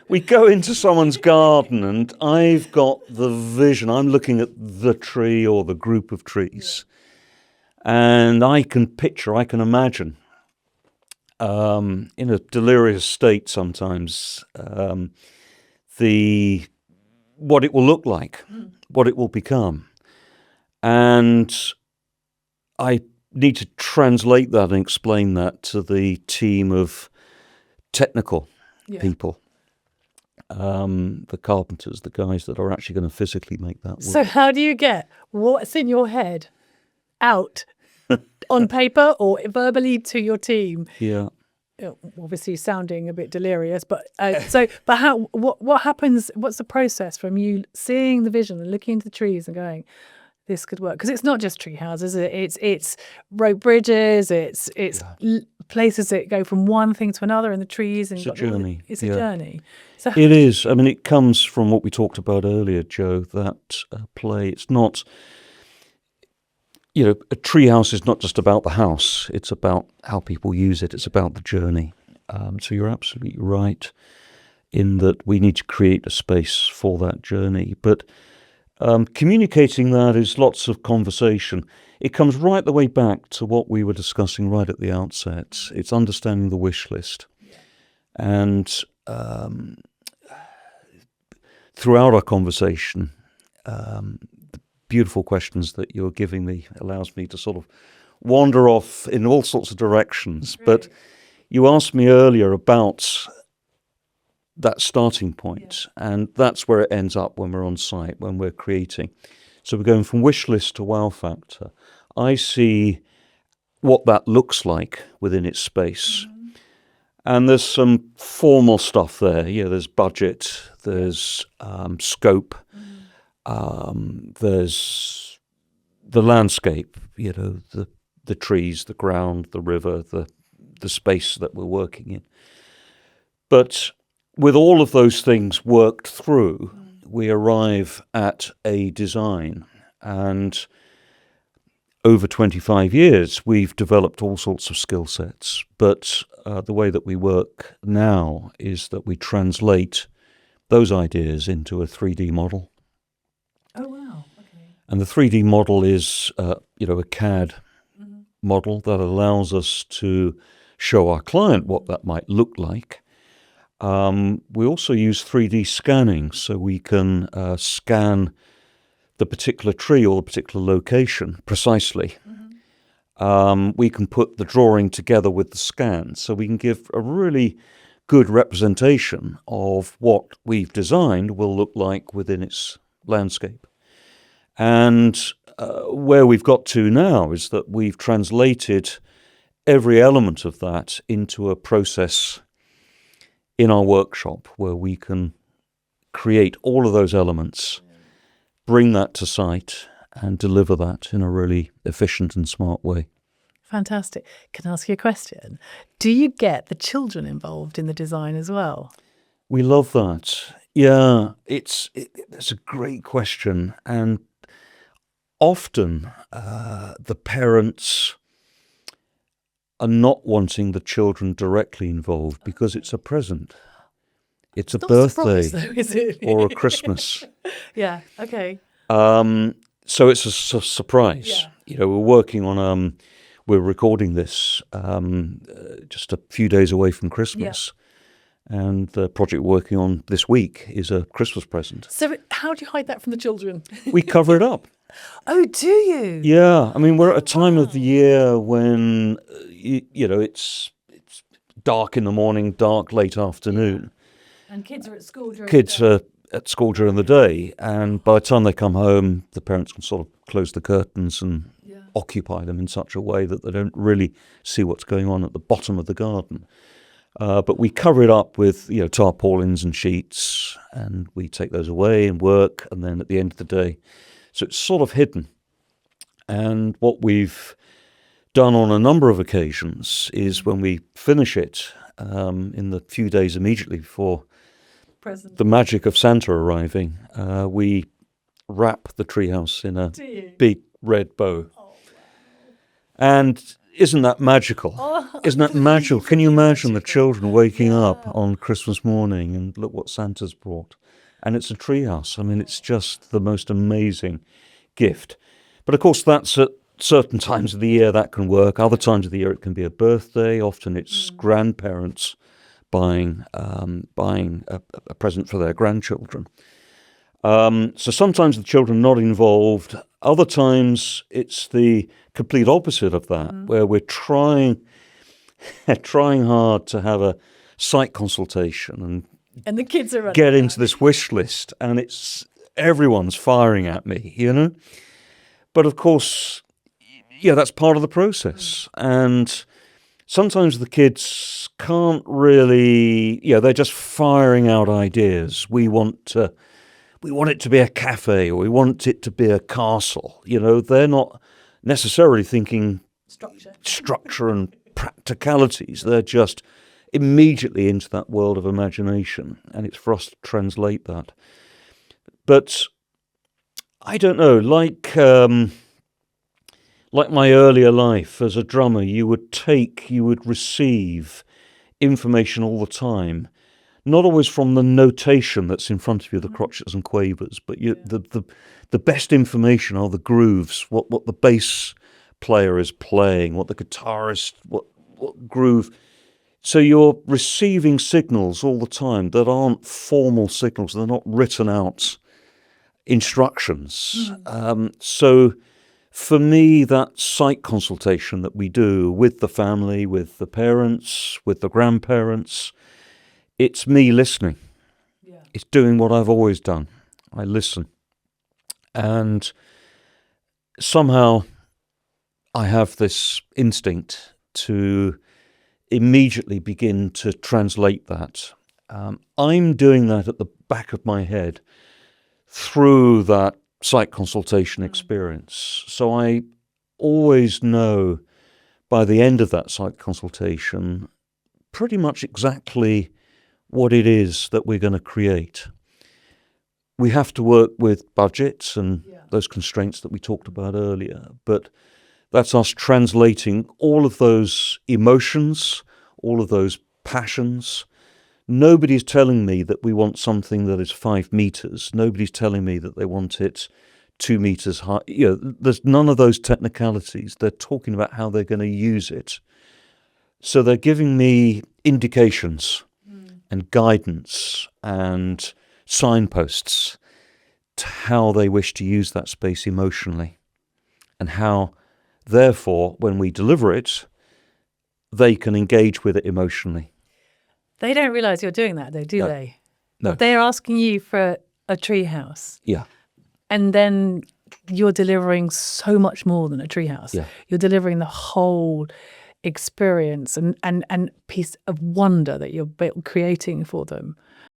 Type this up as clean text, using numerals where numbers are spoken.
we go into someone's garden and I've got the vision. I'm looking at the tree or the group of trees. And I can imagine, in a delirious state sometimes, what it will look like, what it will become. And I need to translate that and explain that to the team of technical people, the carpenters, the guys that are actually going to physically make that work. So how do you get what's in your head out on paper or verbally to your team? Yeah. Obviously sounding a bit delirious, but what happens? What's the process from you seeing the vision and looking into the trees and going, this could work? Because it's not just tree houses. It's rope bridges. It's places that go from one thing to another in the trees. And it's a journey. It's a journey. So it is. I mean, it comes from what we talked about earlier, Joe. That play. It's not. A tree house is not just about the house. It's about how people use it. It's about the journey. So you're absolutely right in that we need to create a space for that journey. But communicating that is lots of conversation. It comes right the way back to what we were discussing right at the outset. It's understanding the wish list. And throughout our conversation, beautiful questions that you're giving me allows me to sort of wander off in all sorts of directions. Right. But you asked me earlier about that starting point, and that's where it ends up when we're on site, when we're creating. So we're going from wish list to wow factor. I see what that looks like within its space. Mm-hmm. And there's some formal stuff there. There's budget, there's scope, there's the landscape, the trees, the ground, the river, the space that we're working in. But with all of those things worked through, we arrive at a design. And over 25 years, we've developed all sorts of skill sets. But the way that we work now is that we translate those ideas into a 3D model. Oh, wow. Okay. And the 3D model is, a CAD model that allows us to show our client what that might look like. We also use 3D scanning, so we can scan the particular tree or the particular location precisely. We can put the drawing together with the scan, so we can give a really good representation of what we've designed will look like within its landscape. And where we've got to now is that we've translated every element of that into a process in our workshop where we can create all of those elements, bring that to site, and deliver that in a really efficient and smart way. Fantastic. Can I ask you a question? Do you get the children involved in the design as well? We love that. Yeah, it's a great question. And often the parents are not wanting the children directly involved because it's a present. It's a birthday, though, is it? Or a Christmas. Yeah, okay. So it's a surprise. Yeah. We're recording this just a few days away from Christmas. Yeah. And the project we're working on this week is a Christmas present. So how do you hide that from the children? We cover it up. Oh, do you? Yeah. I mean, we're at a time of the year when, it's dark in the morning, dark late afternoon. And kids are at school during Kids are at school during the day. And by the time they come home, the parents can sort of close the curtains and occupy them in such a way that they don't really see what's going on at the bottom of the garden. But we cover it up with, tarpaulins and sheets, and we take those away and work. And then at the end of the day, so it's sort of hidden. And what we've done on a number of occasions is when we finish it in the few days immediately before the magic of Santa arriving, we wrap the treehouse in a big red bow. Oh, wow. And isn't that magical? Isn't that magical? Can you imagine the children waking up on Christmas morning and look what Santa's brought? And it's a treehouse. I mean, it's just the most amazing gift. But of course, that's at certain times of the year that can work. Other times of the year it can be a birthday. Often it's grandparents buying a present for their grandchildren. So sometimes the children are not involved. Other times it's the complete opposite of that, where we're trying hard to have a site consultation And the kids are running get into this wish list, and everyone's firing at me, you know. But of course, that's part of the process, and sometimes the kids can't really, they're just firing out ideas. We want it to be a cafe, or we want it to be a castle. They're not necessarily thinking structure and practicalities. They're just immediately into that world of imagination, and it's for us to translate that. But I don't know, like my earlier life as a drummer, you would receive information all the time. Not always from the notation that's in front of you, the crotchets and quavers, but the best information are the grooves, what the bass player is playing, what the guitarist, what groove. So you're receiving signals all the time that aren't formal signals. They're not written out instructions. So for me, that site consultation that we do with the family, with the parents, with the grandparents, it's me listening. It's doing what I've always done. I listen. And somehow I have this instinct to immediately begin to translate that. I'm doing that at the back of my head through that site consultation experience. So I always know by the end of that site consultation pretty much exactly what it is that we're going to create. We have to work with budgets and those constraints that we talked about earlier, but that's us translating all of those emotions, all of those passions. Nobody's telling me that we want something that is 5 meters. Nobody's telling me that they want it 2 meters high. There's none of those technicalities. They're talking about how they're going to use it. So they're giving me indications and guidance and signposts to how they wish to use that space emotionally, and how, therefore, when we deliver it, they can engage with it emotionally. They don't realise you're doing that, though, do they? No. They're asking you for a treehouse. Yeah. And then you're delivering so much more than a treehouse. Yeah. You're delivering the whole experience and piece of wonder that you're creating for them.